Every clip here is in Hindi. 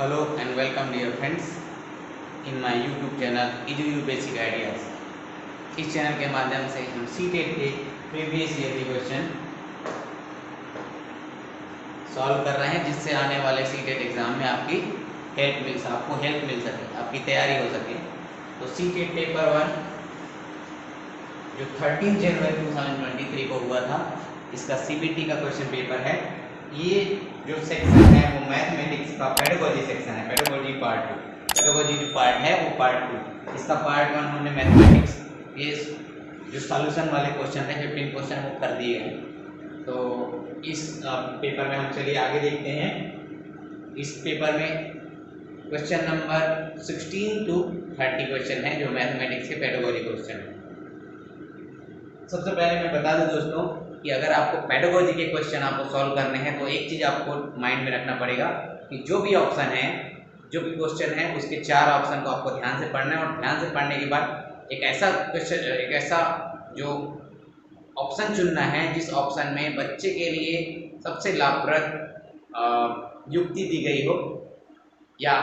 Hello and welcome dear friends in my YouTube channel EDU Basic Ideas। इस चैनल के माध्यम से हम सीटेट के प्रीवियस ईयर के क्वेश्चन सॉल्व कर रहे हैं, जिससे आने वाले सीटेट एग्जाम में आपको हेल्प मिल सके, आपकी तैयारी हो सके। तो सीटेट पेपर 1 जो 13 जनवरी 2023 को हुआ था, इसका CBT का क्वेश्चन पेपर है। ये जो सेक्शन है वो मैथमेटिक्स का पेडागोजी सेक्शन है, पेडागोजी पार्ट 2। पेडागोजी जो पार्ट है वो पार्ट 2, इसका पार्ट 1 हमने मैथमेटिक्स ये जो सॉल्यूशन वाले क्वेश्चन है 15 क्वेश्चन वो कर दिए हैं। तो इस पेपर में हम चलिए आगे देखते हैं। इस पेपर में क्वेश्चन नंबर 16 to 30 क्वेश्चन है जो मैथमेटिक्स के पेडागोजी क्वेश्चन है। सबसे पहले मैं बता दूं दोस्तों कि अगर आपको पेडागोजी के क्वेश्चन आपको सॉल्व करने हैं तो एक चीज़ आपको माइंड में रखना पड़ेगा कि जो भी ऑप्शन है, जो भी क्वेश्चन है, उसके 4 ऑप्शन को आपको ध्यान से पढ़ना है। और ध्यान से पढ़ने के बाद एक ऐसा क्वेश्चन, एक ऐसा जो ऑप्शन चुनना है जिस ऑप्शन में बच्चे के लिए सबसे लाभप्रद युक्ति दी गई हो, या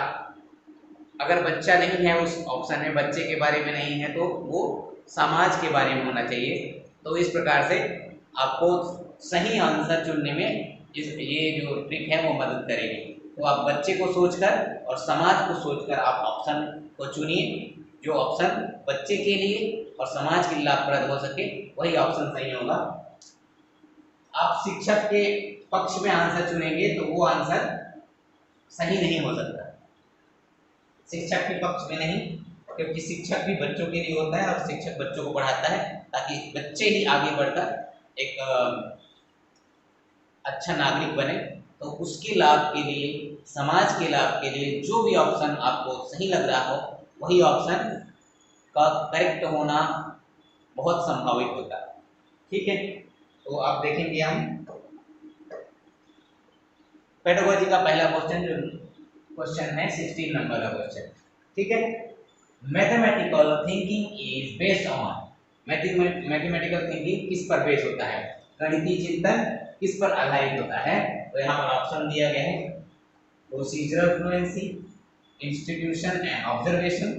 अगर बच्चा नहीं है उस ऑप्शन में, बच्चे के बारे में नहीं है, तो वो समाज के बारे में होना चाहिए। तो इस प्रकार से आपको सही आंसर चुनने में ये जो ट्रिक है वो मदद करेगी। तो आप बच्चे को सोचकर और समाज को सोचकर आप ऑप्शन को चुनिए। जो ऑप्शन बच्चे के लिए और समाज के लिए लाभप्रद हो सके वही ऑप्शन सही होगा। आप शिक्षक के पक्ष में आंसर चुनेंगे तो वो आंसर सही नहीं हो सकता, शिक्षक के पक्ष में नहीं, क्योंकि शिक्षक भी बच्चों के लिए होता है और शिक्षक बच्चों को पढ़ाता है ताकि बच्चे ही आगे बढ़कर एक अच्छा नागरिक बने। तो उसके लाभ के लिए, समाज के लाभ के लिए जो भी ऑप्शन आपको सही लग रहा हो वही ऑप्शन का करेक्ट होना बहुत संभावित होता है। ठीक है, तो आप देखेंगे हम पेडागोजी का पहला क्वेश्चन, जो क्वेश्चन है 16 नंबर का क्वेश्चन। ठीक है, mathematical thinking is based on, mathematical thinking किस पर बेस होता है, गणितीय चिंतन किस पर आधारित होता है। तो यहाँ पर ऑप्शन दिया गया है, procedural fluency, institution and observation,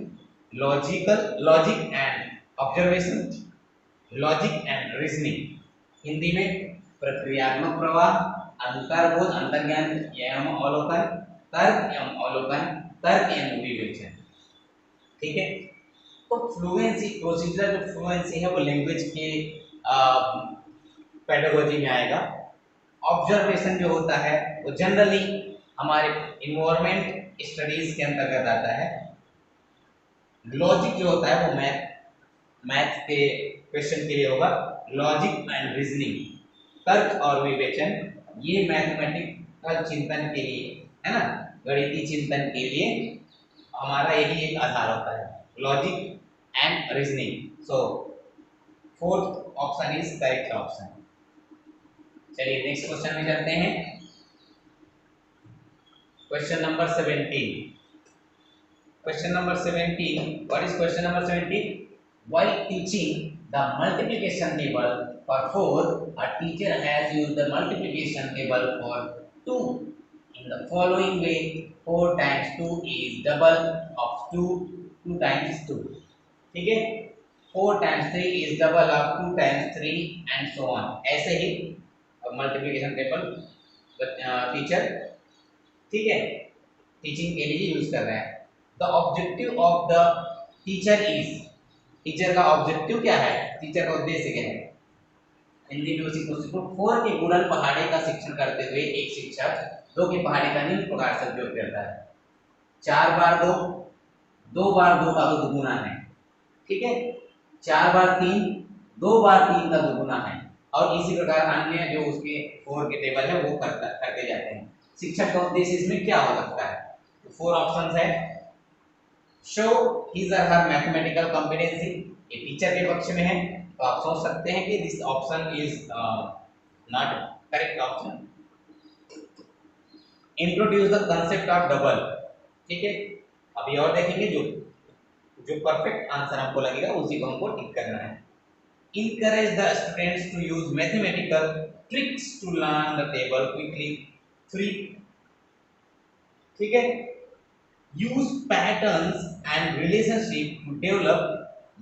logic and observation, logic and reasoning. Hindi में प्रक्रियात्मक प्रवाह, अंतर्बोध, अंतर्ज्ञान एवं अवलोकन, तर्क एवं अवलोकन, तर्क एवं विवेचन। ठीक है, तो फ्लुएंसी, प्रोसीजरल जो फ्लुएंसी है वो लैंग्वेज के पेडागोजी में आएगा। ऑब्जर्वेशन जो होता है वो जनरली हमारे इन्वायरमेंट स्टडीज के अंतर्गत आता है। लॉजिक जो होता है वो मैथ के क्वेश्चन के लिए होगा, लॉजिक एंड रीजनिंग, तर्क और विवेचन, ये मैथमेटिकल चिंतन के लिए है ना, गणितीय चिंतन के लिए हमारा यही एक आधार होता है, logic and reasoning. So fourth option is correct option. चलिए नेक्स्ट क्वेश्चन में चलते हैं। Question number 17। Question number 17, what is question number 17? While teaching the multiplication table for 4, a teacher has used the multiplication table for 2 in the following way: 4 times 2 is double of 2, 2 times 2. ठीक है, 4 times 3 is double of 2 times 3 and so on। ऐसे ही मल्टीप्लिकेशन टेबल टीचर, ठीक है, टीचिंग के लिए यूज कर रहे हैं। The objective of the teacher is, teacher का ऑब्जेक्टिव क्या है, टीचर का उद्देश्य क्या है। हिंदी में उसी को 4 के गुणन पहाड़े का शिक्षण करते हुए एक शिक्षक 2 के पहाड़े का निम्न प्रकार से उपयोग करता है। 4 बार 2, 2 बार 2 का दुगुना है। ठीक है, 4 बार 3, 2 बार 3 का दुगुना है, और इसी प्रकार अन्य जो उसके 4 के टेबल है वो करते जाते हैं। शिक्षक का उद्देश्य इसमें क्या हो सकता है? तो 4 ऑप्शंस है। शो हिज और हर मैथमेटिकल कॉम्पिटेंसी, ये टीचर के पक्ष में है, तो आप सोच सकते हैं कि this option is not correct option. Introduce the concept of double, ठीक है, अभी और देखेंगे, जो परफेक्ट आंसर हमको लगेगा उसी को हमको टिक करना है। Encourage the students to use mathematical tricks to learn the table quickly 3। ठीक है, use patterns and relationship to develop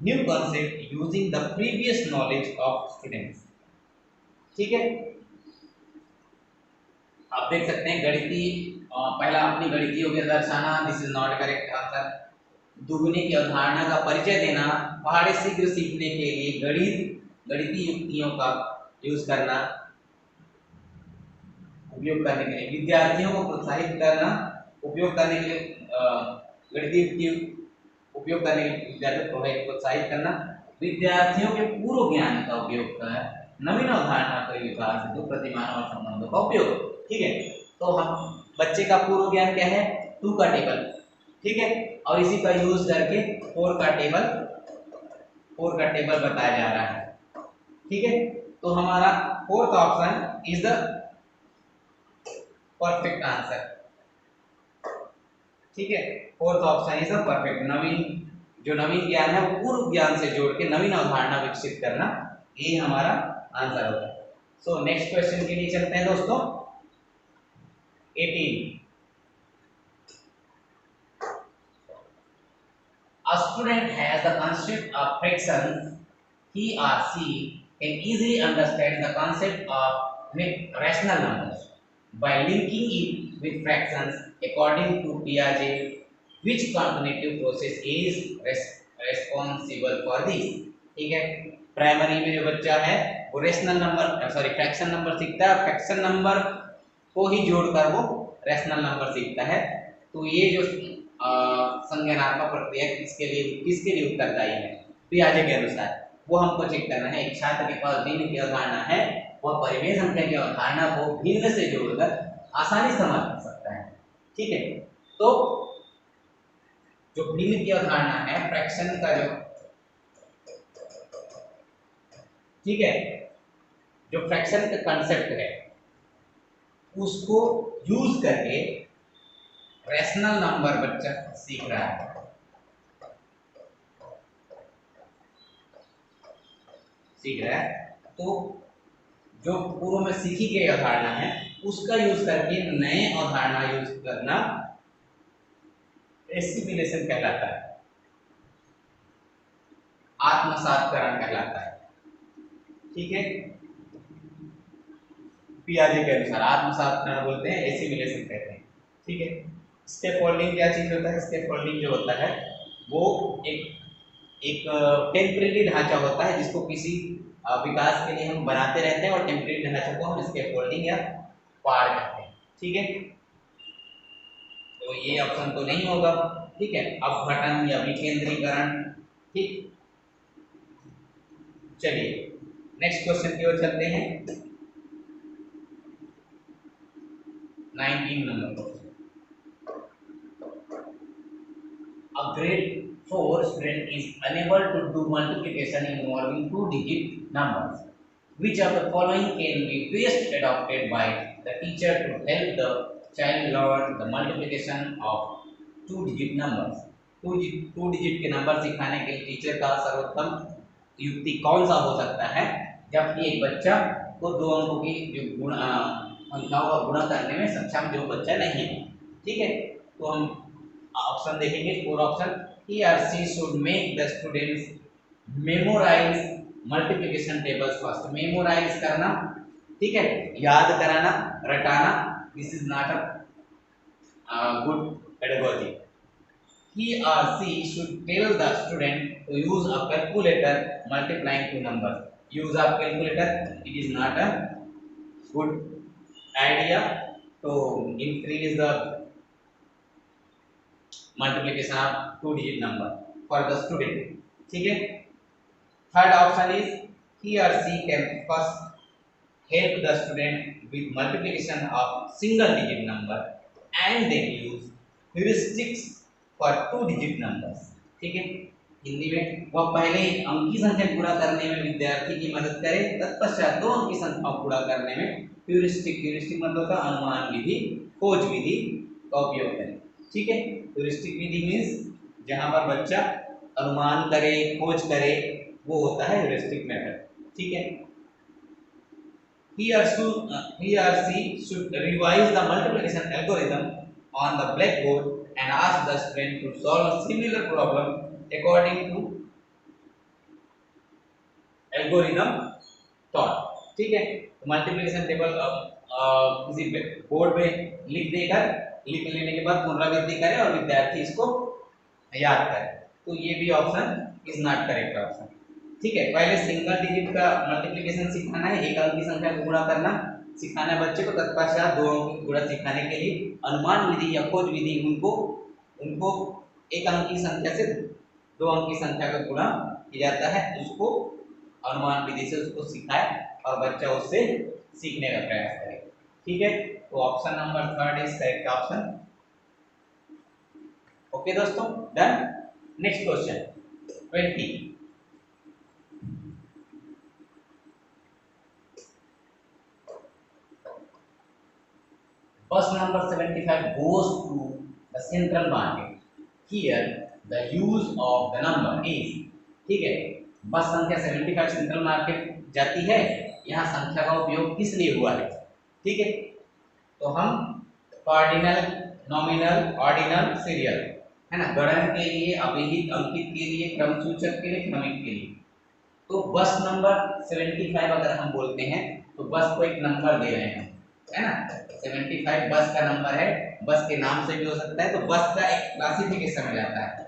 new concept using the previous knowledge of students। ठीक है, आप देख सकते हैं गणितीय पहला अपनी गणितीयों के दर्शाना, this is not correct answer. दुगुने की अवधारणा का परिचय देना, पहाड़ी शीघ्र सीखने के लिए गणितीय युक्तियों का यूज करना, उपयोग करने के लिए विद्यार्थियों को प्रोत्साहित करना, उपयोग करने के लिए गणितीय युक्ति उपयोग करने के लिए विद्यार्थियों को प्रोत्साहित करना, विद्यार्थियों के पूर्व ज्ञान का उपयोग कर नवीन अवधारणा के विकास हेतु प्रतिमान और संबंधों का उपयोग। ठीक है, तो हम बच्चे का पूर्व ज्ञान क्या है, 2 का टेबल। ठीक है, और इसी का यूज करके 4 का टेबल बताया जा रहा है। ठीक है, तो हमारा fourth option is the perfect answer. ठीक है, fourth option is the perfect. नवीन ज्ञान है वो पूर्व ज्ञान से जोड़ के नवीन अवधारणा विकसित करना, ये हमारा आंसर होगा। सो नेक्स्ट क्वेश्चन के लिए चलते हैं दोस्तों। 18 A student has the concept of fraction, he or she can easily understand the concept of rational numbers by linking it with fractions according to Piaget. Which cognitive process is responsible for this? ठीक है, प्राइमरी में जो बच्चा है वो रेशनल नंबर फ्रैक्शन नंबर सीखता है, फ्रैक्शन नंबर को ही जोड़कर वो रेशनल नंबर सीखता है। तो ये जो संज्ञानात्मक प्रक्रिया किसके लिए उत्तरदायी है, पियाजे के अनुसार, वो हमको चेक करना है। एक छात्र के पास भिन्न की अवधारणा है, वह परिमेय संख्या की अवधारणा को भिन्न से जोड़कर आसानी समझ सकता है। ठीक है, तो जो भिन्न की अवधारणा है फ्रैक्शन का ठीक है, जो फ्रैक्शन का कंसेप्ट है उसको यूज करके रैशनल नंबर बच्चा सीख रहा है। तो जो पूर्व में सीखी गई अवधारणा है उसका यूज करके नए अवधारणा यूज करना एसिमिलेशन कहलाता है, आत्मसातकरण कहलाता है। ठीक है, पियाजे के अनुसार आत्मसातकरण बोलते हैं, एसिमिलेशन कहते हैं। ठीक है, स्टेप फोल्डिंग क्या चीज होता है, स्टेप फोल्डिंग जो होता है वो एक टेम्परेरी ढांचा होता है जिसको किसी विकास के लिए हम बनाते रहते हैं, और टेम्परेरी ढांचे को हम स्टेप फोल्डिंग या पार कहते हैं। ठीक है, तो ये ऑप्शन तो नहीं होगा। ठीक है, अपघटन या विकेंद्रीकरण। ठीक, चलिए नेक्स्ट क्वेश्चन की ओर चलते हैं। 19 number question. A grade 4 student is unable to do multiplication involving 2-digit numbers. Which of the following can be best adopted by the teacher to help the child learn the multiplication of 2-digit numbers? 2 digit के नंबर सिखाने के लिए टीचर का सर्वोत्तम युक्ति कौन सा हो सकता है, जबकि एक बच्चा को 2 अंकों की जो संख्याओं का गुणा करने में सक्षम जो बच्चा नहीं है। ठीक है, तो हम ऑप्शन देखेंगे, 4 option. he or she should make the students memorize multiplication tables first। Memorize करना, ठीक है, याद कराना, रटाना, this is not a good pedagogy. he or she should tell the student to use a calculator multiplying 2 numbers। use of calculator, it is not a good idea to increase the multiplication of 2-digit number for the student। ठीक है, third option is he or she can first help the student with multiplication of single digit number and then use heuristics for 2-digit numbers। ठीक है, हिंदी में वह पहले अंकी संख्या गुणा करने में विद्यार्थी की मदद करे, तत्पश्चात 2 अंकी संख्या गुणा करने में ह्यूरिस्टिक मतलब का अनुमान विधि, खोज विधि का उपयोग करें। ठीक है, ह्यूरिस्टिक विधि मीन्स जहां पर बच्चा अनुमान करे, खोज करे, वो होता है ह्यूरिस्टिक मेथड। ठीक है, he or she should revise the multiplication algorithm on the blackboard and ask the student to solve a similar problem according to algorithm thought. ठीक है, तो मल्टीप्लिकेशन टेबल किसी बोर्ड में लिख लेने के बाद पुनरावृत्ति करें और विद्यार्थी इसको याद करें। तो ये भी option is not correct option. ठीक है, पहले सिंगल डिजिट का मल्टीप्लिकेशन सिखाना है, एक अंक की संख्या को गुणा करना सिखाना है बच्चे को, तत्पश्चात दो अंक की गुणा सिखाने के लिए अनुमान विधि या खोज विधि उनको एक अंक की संख्या से दो अंक की संख्या का गुणा किया जाता है, उसको अनुमान विधि से उसको सिखाए और बच्चा उससे सीखने का प्रयास करे। ठीक है, तो option number 3 is correct option. Okay दोस्तों, done. Next question 20। Bus number 75 goes to the central market. Here the use of the number is। ठीक है, बस संख्या 75 सेंट्रल मार्केट जाती है, यहाँ संख्या का उपयोग किस लिए हुआ है? ठीक है, तो हम कार्डिनल, नॉमिनल, ऑर्डिनल, सीरियल है ना, गणन के लिए, अभिहित, अंकित के लिए, क्रम सूचक के लिए, क्रमिक के लिए। तो बस नंबर 75 अगर हम बोलते हैं तो बस को एक नंबर दे रहे हैं, है ना, 75 बस का नंबर है, बस के नाम से भी हो सकता है, तो बस का एक क्लासिफिकेशन हो जाता है।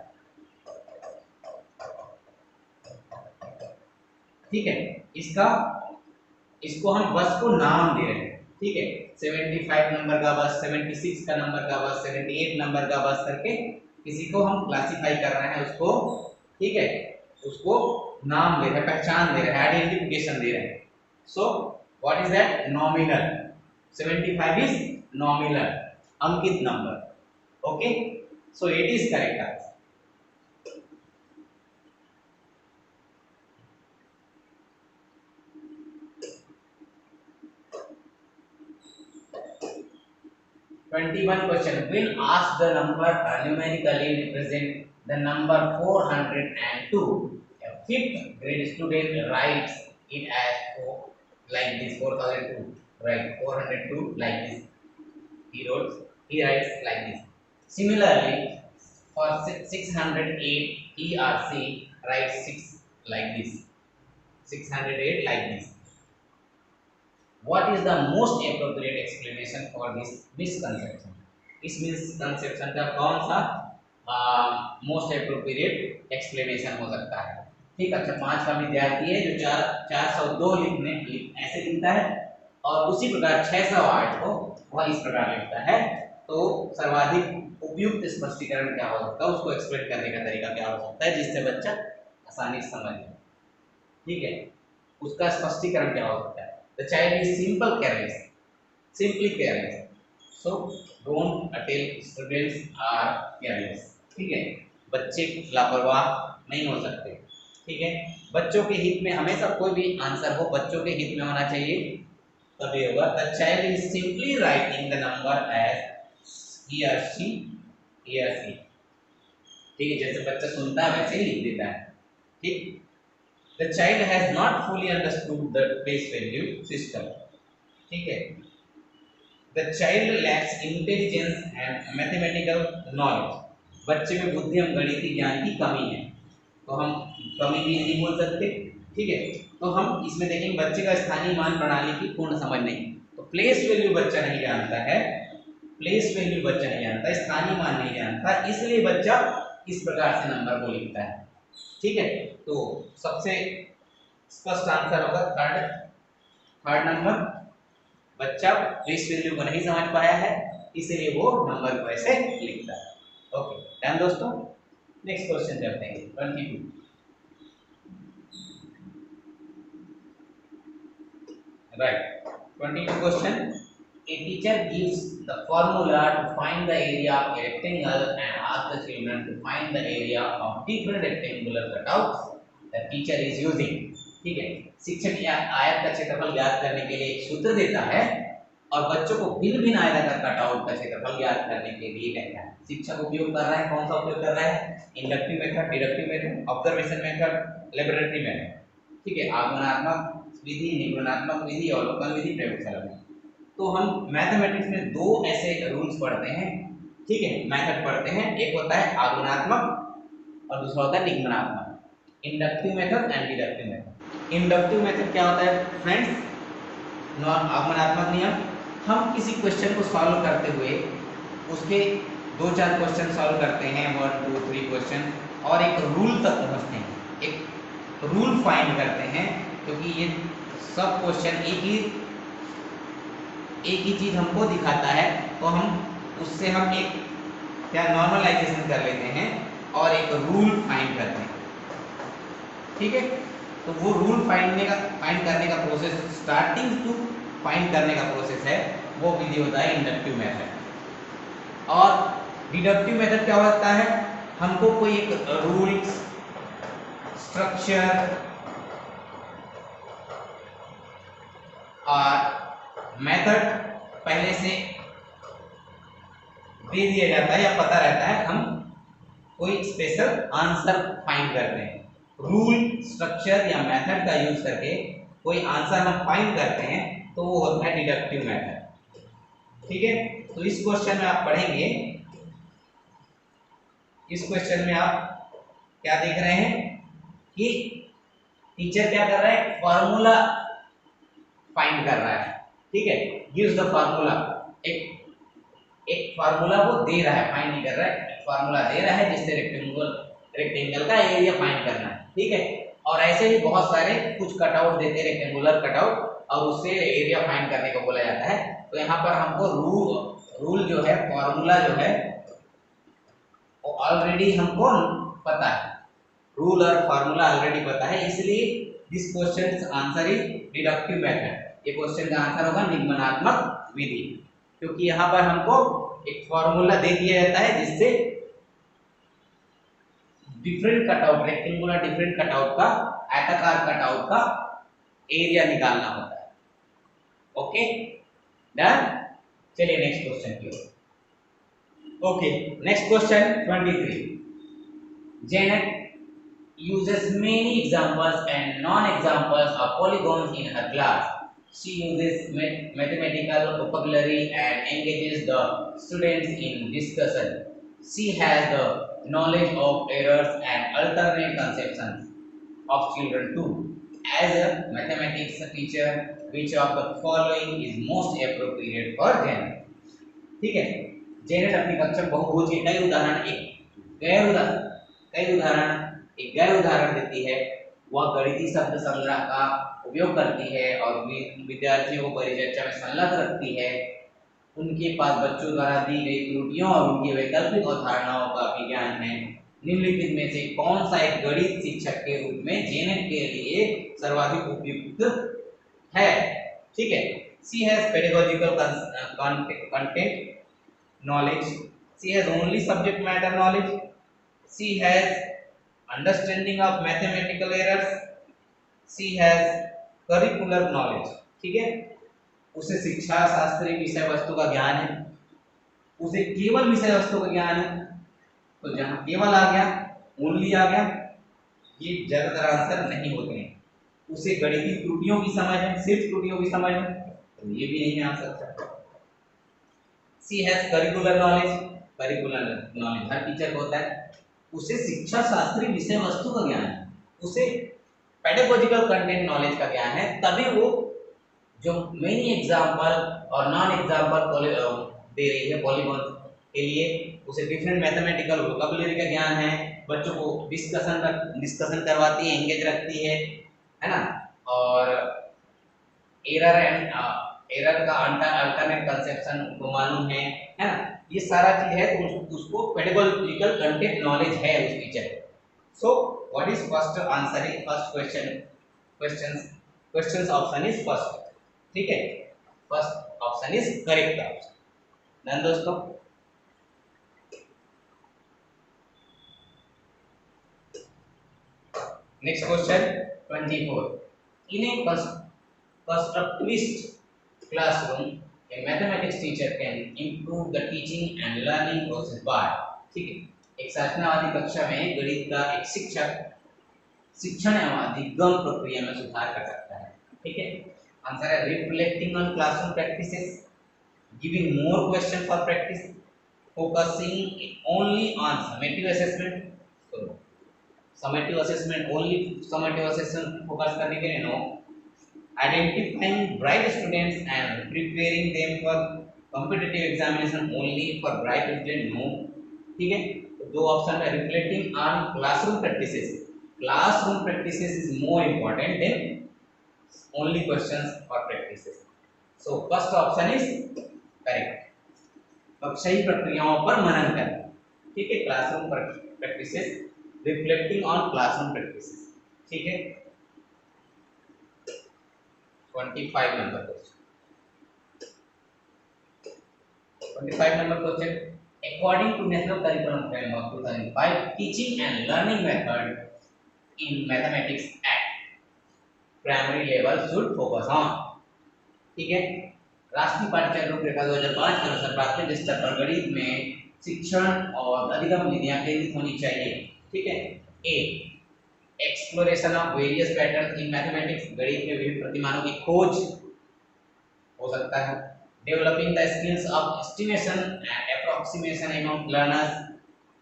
ठीक है, इसको हम बस को नाम दे रहे हैं। ठीक है, 75 नंबर का बस, 76 का नंबर का बस, 78 नंबर का बस करके किसी को हम क्लासिफाई कर रहे हैं उसको। ठीक है, उसको नाम दे रहे हैं, पहचान दे रहे हैं, आइडेंटिफिकेशन दे रहे हैं। सो what is that? Nominal. 75 is nominal, Ankit number. Okay, so it is correct answer. Question, when asked the number numerically represent the number 402, a fifth grade student writes it as like this, 4002, right? 402 like this. He writes like this. Similarly, for 608 ERC writes 6 like this. 608 like this. What is the most appropriate explanation for this misconception? इस misconception का कौन सा मोस्ट एप्रोप्रिएट एक्सप्लेनेशन हो सकता है? ठीक है, अच्छा, 5 का विद्यार्थी है जो 402 ऐसे लिखता है और उसी प्रकार 608 को वह इस प्रकार लिखता है, तो सर्वाधिक उपयुक्त स्पष्टीकरण क्या हो सकता है, उसको एक्सप्लेन करने का तरीका क्या हो सकता है जिससे बच्चा आसानी से समझ जाए? ठीक है, उसका स्पष्टीकरण क्या हो सकता है? The child is simply careless. So don't tell students are careless. ठीक है, बच्चे लापरवाह नहीं हो सकते। ठीक है, बच्चों के हित में हमेशा कोई भी आंसर हो बच्चों के हित में होना चाहिए, तभी होगा। The child is simply writing the number as he or she. ठीक है, जैसे बच्चा सुनता है वैसे ही लिख देता है। ठीक, The child has not fully understood the place value system. ठीक है, The child lacks intelligence and mathematical knowledge. बच्चे में बुद्धि एवं गणितीय ज्ञान की कमी है, तो हम कमी भी नहीं बोल सकते। ठीक है, तो हम इसमें देखेंगे बच्चे का स्थानीय मान प्रणाली की पूर्ण समझ नहीं, तो प्लेस वैल्यू बच्चा नहीं जानता है, प्लेस वैल्यू बच्चा नहीं जानता, स्थानीय मान नहीं जानता, इसलिए बच्चा इस प्रकार से नंबर को लिखता है। ठीक है, तो सबसे स्पष्ट आंसर होगा थर्ड नंबर। बच्चा प्लेस वैल्यू को नहीं समझ पाया है, इसलिए वो नंबर को ऐसे लिखता है। ओके, डन दोस्तों। नेक्स्ट क्वेश्चन करते हैं 22। Right, 22 question. A teacher gives the formula to find the area of a rectangle and asks the children to find the area of different rectangular cutouts the teacher is using. ठीक है, शिक्षक आयत का क्षेत्रफल ज्ञात करने के लिए एक सूत्र देता है और बच्चों को भिन्न भिन्न आयताकार कटआउट का क्षेत्रफल ज्ञात करने के लिए कहता है। शिक्षक उपयोग कर रहा है, कौन सा उपयोग कर रहा है? Inductive method, deductive method, observation method, laboratory method. ठीक है, आगमनात्मक विधि, निगमनात्मक विधि, अवलोकन विधि, प्रयोगशाला विधि। तो हम मैथमेटिक्स में दो ऐसे रूल्स पढ़ते हैं, ठीक है, मेथड पढ़ते हैं। एक होता है आगमनात्मक और दूसरा होता है निगमनात्मक, inductive method and deductive method. Inductive method क्या होता है फ्रेंड्स? नॉन आगमनात्मक नियम, हम किसी क्वेश्चन को सॉल्व करते हुए उसके 2-4 क्वेश्चन सॉल्व करते हैं, 1 2 3 क्वेश्चन, और एक रूल तक पहुंचते हैं, एक रूल फाइंड करते हैं, क्योंकि ये सब क्वेश्चन एक ही चीज हमको दिखाता है, तो हम उससे हम एक क्या नॉर्मलाइजेशन कर लेते हैं और एक रूल फाइंड करते हैं। ठीक है, तो वो रूल फाइंड करने का प्रोसेस, स्टार्टिंग टू फाइंड करने का प्रोसेस है, वो विधि होता है इंडक्टिव मेथड। और डिडक्टिव मेथड क्या होता है? हमको कोई एक रूल, स्ट्रक्चर और मेथड पहले से दे दिया जाता है या पता रहता है, हम कोई स्पेशल आंसर फाइंड करते हैं। रूल, स्ट्रक्चर या मेथड का यूज करके कोई आंसर हम फाइंड करते हैं, तो वो होता है डिडक्टिव मेथड। ठीक है, तो इस क्वेश्चन में आप पढ़ेंगे, इस क्वेश्चन में आप क्या देख रहे हैं कि टीचर क्या कर रहा है? फॉर्मूला फाइंड कर रहा है। ठीक है, गिव्स द फॉर्मूला, एक फार्मूला वो दे रहा है, फाइंड नहीं कर रहा है, फार्मूला दे रहा है जिससे रेक्टेंगल का एरिया फाइंड करना है। ठीक है, और ऐसे ही बहुत सारे कुछ कटआउट देते हैं, रेक्टेंगुलर कटआउट, और उससे एरिया फाइंड करने को बोला जाता है। तो यहाँ पर हमको रूल जो है, फॉर्मूला जो है, वो ऑलरेडी हमको पता है, रूल और फॉर्मूला ऑलरेडी पता है, इसलिए this question answer is deductive method. ये क्वेश्चन का आंसर होगा निगमनात्मक विधि, क्योंकि यहाँ पर हमको एक फॉर्मूला दे दिया जाता है जिससे different cutout, rectangular different cutout का, आयताकार कटआउट का एरिया निकालना होता है। ओके डन, चलिए नेक्स्ट क्वेश्चन की ओर। Okay, next question 23। Janet uses many examples and non-examples of polygons in her class. She uses mathematical vocabulary and engages the students in discussion. She has the knowledge of errors and alternate conceptions of children too. As a mathematics teacher, which of the following is most appropriate for Janet? ठीक है, जेनेट अपनी कक्षा में बहुभुज के कई उदाहरण एक गैर उदाहरण देती है। वह गणितीय शब्द संग्रह का उपयोग करती है और विद्यार्थियों को परिचर्चा में संलग्न रखती है। उनके पास बच्चों द्वारा दी गई त्रुटियों और उनकी वैकल्पिक अवधारणाओं का भी ज्ञान है। निम्नलिखित में से कौन सा एक गणित शिक्षक के रूप में जेनेट के लिए सर्वाधिक उपयुक्त है? ठीक है, she has pedagogical content knowledge, she has only subject matter knowledge, she has understanding of mathematical errors, she has curricular knowledge। ठीक है, उसे शिक्षा शास्त्री विषय वस्तु का ज्ञान है, उसे केवल विषय वस्तु का ज्ञान है। तो जहां केवल आ गया, ओनली आ गया, ये ज्यादातर आंसर नहीं होते हैं। उसे गणितीय त्रुटियों की समझ है, सिर्फ त्रुटियों की समझ है, तो ये भी नहीं आ सकता। She has curricular knowledge, curricular knowledge her teacher को होता है। उसे शिक्षा शास्त्री विषय वस्तु का ज्ञान है, उसे पेडागोजिकल कंटेंट नॉलेज का ज्ञान है, तभी वो जो मेनी एग्जाम्पल और नॉन एग्जाम्पल दे रही है पॉलीगॉन के लिए, उसे डिफरेंट मैथमेटिकल वोकैबुलरी का ज्ञान है, बच्चों को डिस्कशन करवाती है, एंगेज रखती है ना, और एरर का अल्टरनेट कंसेप्शन उनको मालूम है ना, ये सारा चीज है, तो उसको पेडागोजिकल कंटेंट नॉलेज है उस teacher. So what is first answer? Is first question option is first. ठीक है, first option is correct option. Done दोस्तों, next question 24। In a constructivist classroom, a mathematics teacher can improve the teaching and learning process by। ठीक है, एक संरचनावादी कक्षा में गणित का एक शिक्षक शिक्षण एवं अधिगम प्रक्रिया में सुधार कर सकता है। ठीक है, आंसर है reflecting on classroom practices, giving more question for practice, focusing only on summative assessment. So summative assessment, only summative assessment focus करने के लिए no, identifying bright students and preparing them for competitive examination only for bright student no, ठीक है। तो दो ऑप्शन है, reflecting on classroom practices is more important than only questions और practices. So first option is correct, अब सही प्रक्रियाओं पर मनन करना, ठीक है, classroom practices, reflecting on classroom practices, ठीक है। 25 number question, 25 number question, according to national curriculum framework 2005 teaching and learning method in mathematics at primary level should focus on, ठीक है। राष्ट्रीय पाठ्यक्रम रूपरेखा 2005 के अनुसार प्राथमिक स्तर पर गणित में शिक्षण और अधिगम विधियां केंद्रित होनी चाहिए, ठीक है। A, exploration of various pattern in mathematics, गणित में विभिन्न प्रतिमानों की खोज हो सकता है। Developing the skills of estimation and approximation among learners,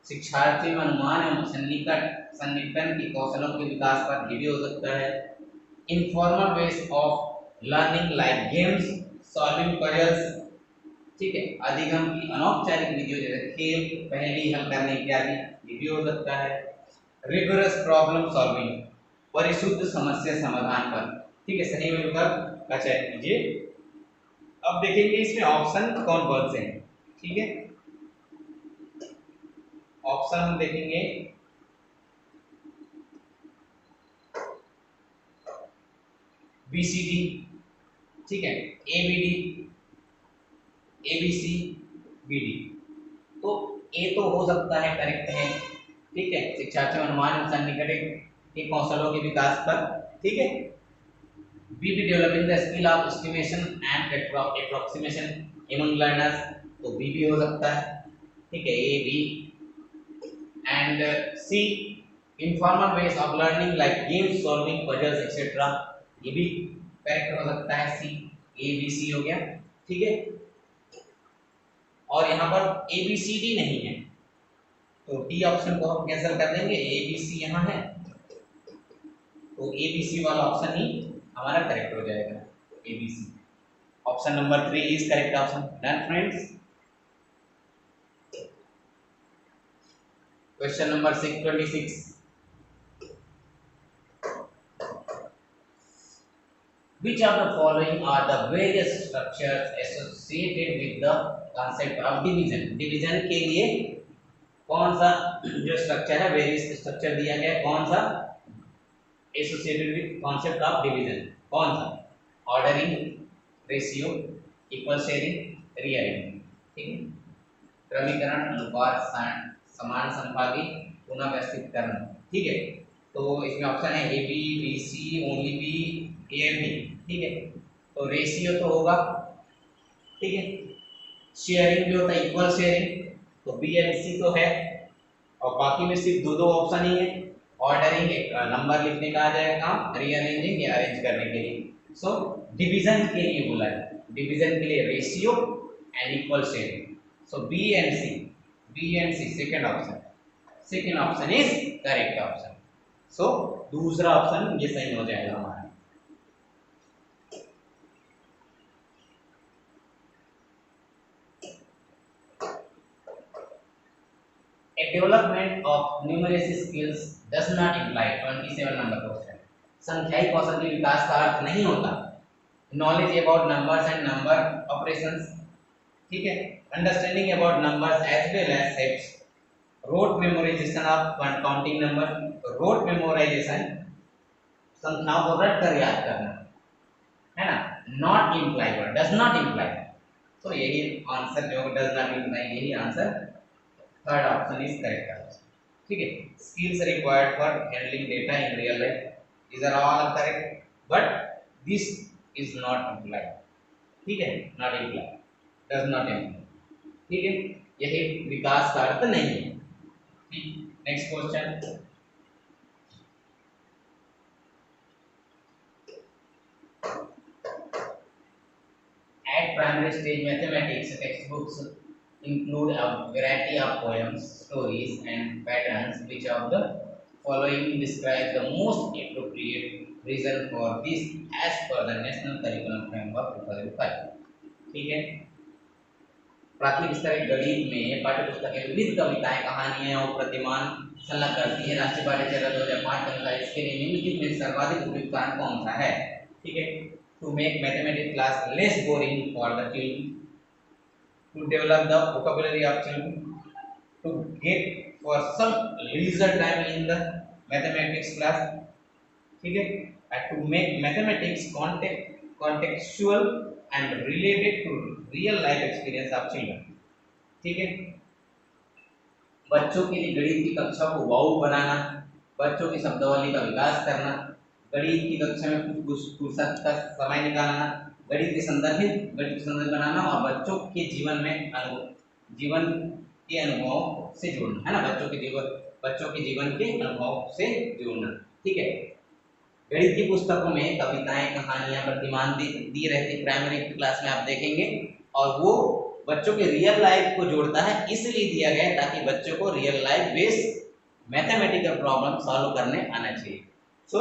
शिक्षार्थियों में अनुमान एवं सन्निकटन की कौशलों के विकास पर भी हो सकता है। Informal ways of learning like games, solving puzzles, ठीक है, अधिगम की अनौपचारिक विधियों जैसे खेल, पहेली हल करने इत्यादि, ये भी हो सकता है। रिगोरस प्रॉब्लम सॉल्विंग, परिशुद्ध समस्या समाधान पर, ठीक है, सही विकल्प का चयन कीजिए। अब देखेंगे इसमें ऑप्शन कौन कौन से हैं, ठीक है। ऑप्शन हम देखेंगे बीसीडी, ठीक है, एबीडी, एबीसी, बीडी। तो ए तो हो सकता है करेक्ट है, ठीक है, शिक्षार्थियों में अनुमान सन्निकटन के कौशलों के विकास पर, ठीक है। बी भी developing the skill of estimation and approximation among learners, तो बी भी हो सकता है, ठीक है, A B. And C, informal ways of learning like games, solving puzzles etcetera, ये भी करेक्ट हो सकता है, सी, ए बी सी हो गया, ठीक है। और यहाँ पर ए बी सी डी नहीं है, तो डी ऑप्शन को हम कैंसिल कर देंगे, ए बी सी यहाँ है, तो ए बी सी वाला ऑप्शन ही हमारा करेक्ट हो जाएगा, A B C. Option number 3 is correct option. Done friends. Question number 26, which of the following are the various structures associated with the concept of division? Division के लिए कौन सा जो स्ट्रक्चर है, वेरियस स्ट्रक्चर दिया गया है, कौन सा associated with concept of division, कौन सा? Ordering, ratio, equal sharing, rearranging, ठीक है। क्रमीकरण, अनुपात, समान संभागी, पुनर्व्यवस्थितकरण, ठीक है। तो इसमें ऑप्शन है A B, B C, only B, A and D, ठीक है। तो रेशियो तो होगा, ठीक है। शेयरिंग भी होता है, इक्वल शेयरिंग, तो बी एंड सी तो है, और बाकी में सिर्फ दो ऑप्शन ही है। ऑर्डरिंग, एक नंबर लिखने का आ जाएगा काम, रीअरेंजिंग या अरेंज करने के लिए। सो डिवीजन के लिए बोला है, डिवीजन के लिए ratio and equal sharing. So B and C, B and C second option, second option is correct option. सो दूसरा ऑप्शन ये सही हो जाएगा हमारा। A development of numeracy skills does not imply 27 number question, संख्याई कौशल के विकास का अर्थ नहीं होता knowledge about numbers and number operations, ठीक है, understanding about numbers as well as sets, rote memorization of counting number, rote memorization संख्याओं को रट कर याद करना, है ना, not imply word, does not imply, तो यही आंसर जो डज नॉट इम्प्लाई, यही answer third option is correct answer, ठीक है। Skills required for handling data in real life, these are all correct, but this is not implied, ठीक है, not implied, does not imply, ठीक है, यही विकास का अर्थ नहीं है, ठीक। Next question, at primary stage mathematics textbooks include a variety of poems, stories, and patterns. Which of the following describe the most appropriate reason for this as per the National Curriculum Framework 2005? ठीक है, प्राथमिक स्तर के गणित में पाठ्य पुस्तक में विविध कविताएं, कहानियां और प्रतिमान संलग्न करती है। राष्ट्रीय पाठ्यचर्या 2005 के अनुसार इसके लिए निम्नलिखित में सर्वाधिक उपयुक्त कारण कौन सा है? ठीक है, to make mathematics class less boring for the children, to develop the vocabulary of children, to get for some leisure time in the mathematics class, ठीक है, and to make mathematics contextual and related to real life experience of children, ठीक है। बच्चों के लिए गणित की कक्षा को वाऊ बनाना, बच्चों की शब्दावली का विकास करना, गणित की कक्षा में कुछ फुर्सत का समय निकालना, गणित के संदर्भ बनाना और बच्चों के जीवन के अनुभव से जोड़ना, है ना, बच्चों के जीवन के अनुभव से जोड़ना, ठीक है। गणित की पुस्तकों में कविताएं, कहानियां, प्रतिमान दी रहती प्राइमरी क्लास में आप देखेंगे, और वो बच्चों के रियल लाइफ को जोड़ता है, इसलिए दिया गया है ताकि बच्चों को real life based mathematical problem solve करने आना चाहिए। So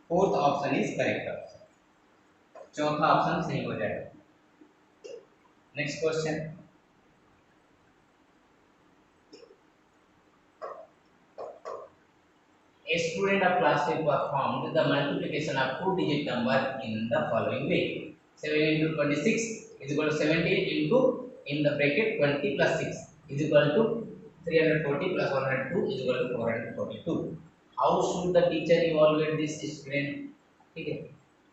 fourth option is correct option, चौथा ऑप्शन सही हो जाएगा। Next question, a student of class 5 performed the multiplication of two-digit number in the following way: 7 into 26 is equal to 17 into in the bracket 20 plus 6 is equal to 340 plus 102 is equal to 442. How should the teacher evaluate this student? ठीक है,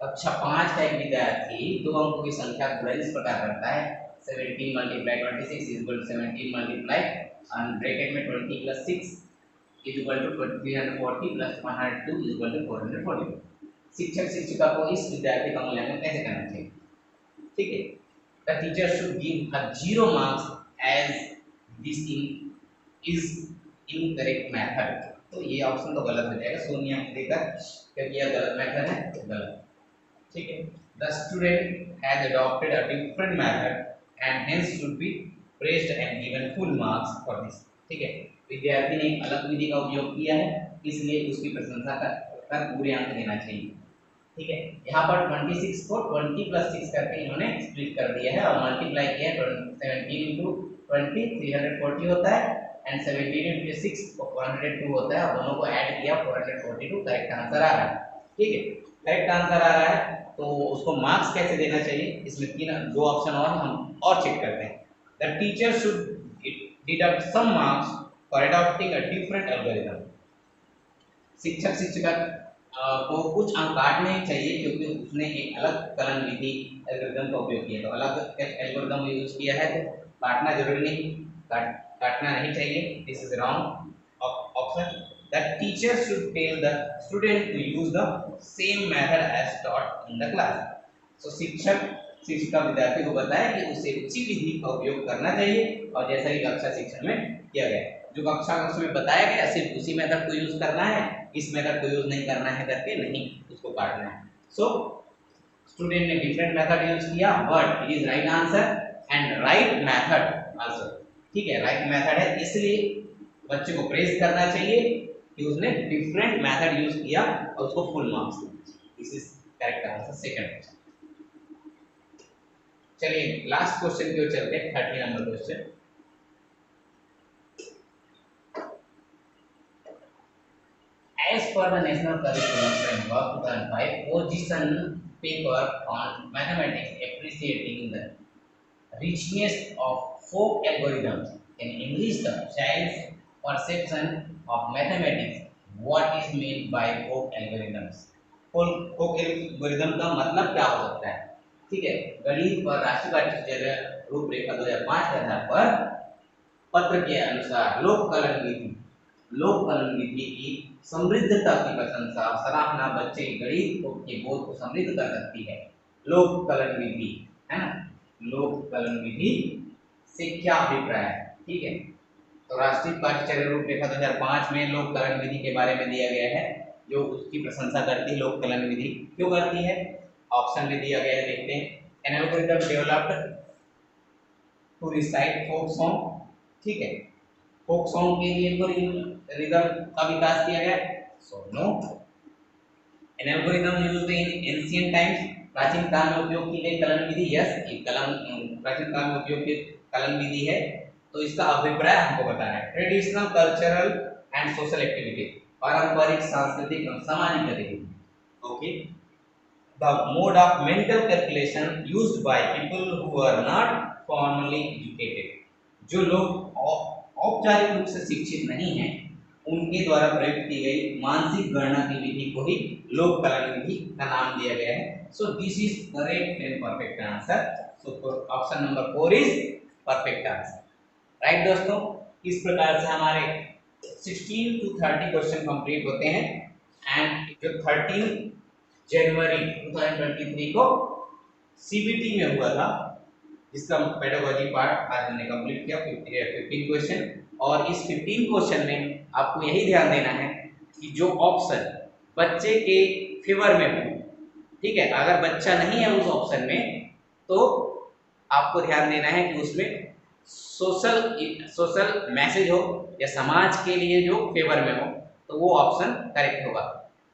कक्षा 5 का एक विद्यार्थी दो अंकों की संख्या को इस प्रकार करता है: 17 multiply 26 is equal to 17 multiply and bracket में 20 plus 6 is equal to 340 plus 102 is equal to 442. शिक्षक शिक्षिका को इस विद्यार्थी का मूल्यांकन कैसे करना चाहिए? ठीक है, the teacher should give a 0 marks as this is incorrect method. तो ये ऑप्शन तो गलत हो जाएगा, सोनिया देकर, क्योंकि यह गलत मेथड है, गलत, ठीक है। The student has adopted a different method and hence should be praised and given full marks for this, ठीक है। विद्यार्थी ने एक अलग विधि का उपयोग किया है, इसलिए उसकी प्रशंसा कर पूरे अंक देना चाहिए, ठीक है। यहाँ पर 26 को 20 प्लस 6 करके इन्होंने स्प्लिट कर दिया है और मल्टीप्लाई किया है। 17 इंटू 20 340 होता है एंड 17 इंटू 6 102 होता है, और दोनों को ऐड किया 442, करेक्ट आंसर आ रहा है, ठीक है। करेक्ट आंसर आ रहा है, तो उसको मार्क्स कैसे देना चाहिए, इसमें दो ऑप्शन हम और चेक करते हैं। The teacher should deduct some marks for adopting a different algorithm. शिक्षक शिक्षिका को कुछ अंक काटने चाहिए क्योंकि उसने एक अलग कलन विधि एल्गोरिथम का उपयोग किया, तो अलग एल्गोरिथम यूज किया है, तो काटना जरूरी नहीं, काटना नहीं चाहिए, this is wrong option. The teacher should tell the student to use the same method as taught in the class. So शिक्षक शिक्षिका विद्यार्थी को बताए कि उसे उसी विधि का उपयोग करना चाहिए, और जैसा कि कक्षा शिक्षण में किया गया, जो कक्षा में बताया गया सिर्फ उसी मेथड को यूज करना है, इस मेथड को यूज नहीं करना है करके नहीं उसको काटना है। सो स्टूडेंट ने डिफरेंट मेथड यूज किया, but it is right answer and right method also, ठीक है, राइट मेथड है, इसलिए बच्चे को प्रेज करना चाहिए कि उसने डिफरेंट मेथड यूज किया और उसको फुल मार्क्स देना चाहिए। This is correct answer, second question. चलिए लास्ट क्वेश्चन की ओर चलते हैं, 30 number question. As per the National Curriculum Framework 2005, position paper on mathematics appreciating the richness of folk algorithms can enrich the child's perception of mathematics. What is meant by folk algorithms? folk algorithm का मतलब क्या हो सकता है? ठीक है, गणित पर राष्ट्रीय पाठ्यचर्या रूपरेखा 2005 के आधार पर पत्र के अनुसार लोककलन विधि की समृद्धता की प्रशंसा सराहना बच्चे गणित के बोध को समृद्ध कर सकती है। लोककलन विधि, है ना, लोककलन विधि से क्या अभिप्राय है? ठीक है, तो राष्ट्रीय पाठ्यचर्या रूपरेखा 2005 में लोककलन विधि के बारे में दिया गया है, जो उसकी प्रशंसा करती है। लोककलन विधि क्यों करती है? ऑप्शन में दिया गया है, देखते हैं। An algorithm developed to recite folk song, ठीक है, फोक सॉन्ग के लिए तो रिदम का विकास किया गया, so no. An algorithm used in ancient times, प्राचीन काल में उपयोग की गई कलन विधि, यस ये कलन प्राचीन काल में उपयोग की कलन विधि है, तो इसका अभिप्राय हमको बताना है। Traditional cultural and social activity, पारंपरिक सांस्कृतिक और सामाजिक गतिविधि, okay. The mode of mental calculation used by people who are not formally educated, जो लोग औपचारिक रूप से शिक्षित नहीं हैं उनके द्वारा प्रयुक्त की गई मानसिक गणना की विधि को ही लोक कलन विधि का नाम दिया गया है। So this is correct and perfect answer. So option number 4 is perfect answer, right दोस्तों। इस प्रकार से हमारे 16 टू 30 क्वेश्चन कंप्लीट होते हैं एंड जो 13 जनवरी 2023 को सीबीटी में हुआ था, इसका पेडागोजी पार्ट आज हमने कंप्लीट किया 15 क्वेश्चन, और इस 15 क्वेश्चन में आपको यही ध्यान देना है कि जो ऑप्शन बच्चे के फेवर में हो, ठीक है, अगर बच्चा नहीं है उस ऑप्शन में तो आपको ध्यान देना है कि उसमें सोशल मैसेज हो या समाज के लिए जो फेवर में हो तो वो ऑप्शन करेक्ट होगा।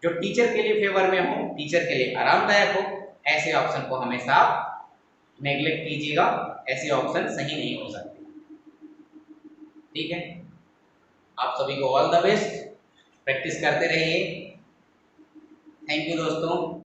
जो टीचर के लिए फेवर में हो, टीचर के लिए आरामदायक हो, ऐसे ऑप्शन को हमेशा आप नेग्लेक्ट कीजिएगा, ऐसे ऑप्शन सही नहीं हो सकते, ठीक है। आप सभी को ऑल द बेस्ट, प्रैक्टिस करते रहिए। थैंक यू दोस्तों।